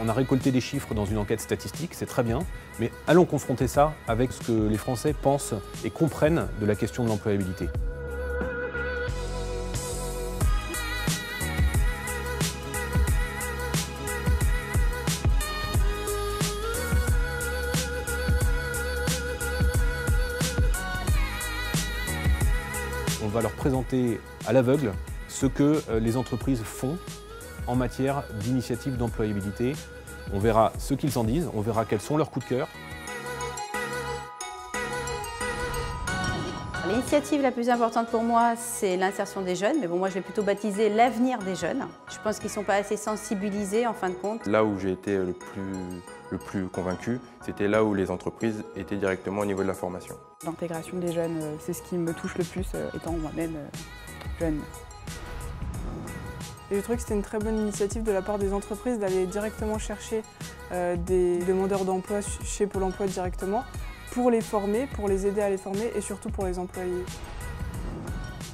On a récolté des chiffres dans une enquête statistique, c'est très bien, mais allons confronter ça avec ce que les Français pensent et comprennent de la question de l'employabilité. On va leur présenter à l'aveugle ce que les entreprises font en matière d'initiatives d'employabilité. On verra ce qu'ils en disent, on verra quels sont leurs coups de cœur. L'initiative la plus importante pour moi, c'est l'insertion des jeunes. Mais bon, moi, je l'ai plutôt baptisé l'avenir des jeunes. Je pense qu'ils ne sont pas assez sensibilisés, en fin de compte. Là où j'ai été le plus convaincu, c'était là où les entreprises étaient directement au niveau de la formation. L'intégration des jeunes, c'est ce qui me touche le plus, étant moi-même jeune. Et je trouvais que c'était une très bonne initiative de la part des entreprises d'aller directement chercher des demandeurs d'emploi chez Pôle emploi directement pour les former, pour les aider à les former et surtout pour les employer.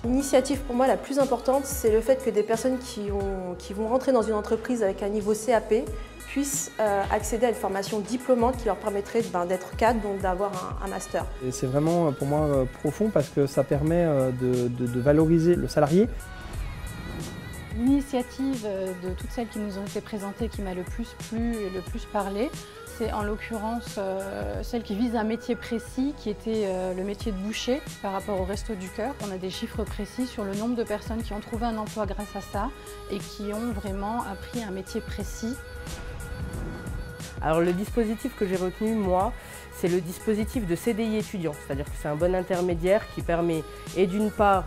L'initiative pour moi la plus importante, c'est le fait que des personnes qui vont rentrer dans une entreprise avec un niveau CAP puissent accéder à une formation diplômante qui leur permettrait d'être cadre, donc d'avoir un master. C'est vraiment pour moi profond parce que ça permet de valoriser le salarié. L'initiative de toutes celles qui nous ont été présentées qui m'a le plus plu et le plus parlé, c'est en l'occurrence celle qui vise un métier précis qui était le métier de boucher par rapport au Resto du Cœur. On a des chiffres précis sur le nombre de personnes qui ont trouvé un emploi grâce à ça et qui ont vraiment appris un métier précis. Alors le dispositif que j'ai retenu, moi, c'est le dispositif de CDI étudiant, c'est-à-dire que c'est un bon intermédiaire qui permet, et d'une part,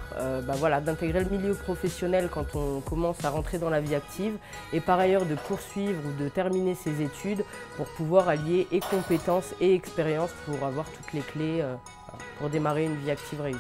d'intégrer le milieu professionnel quand on commence à rentrer dans la vie active, et par ailleurs de poursuivre ou de terminer ses études pour pouvoir allier et compétences et expérience pour avoir toutes les clés pour démarrer une vie active réussie.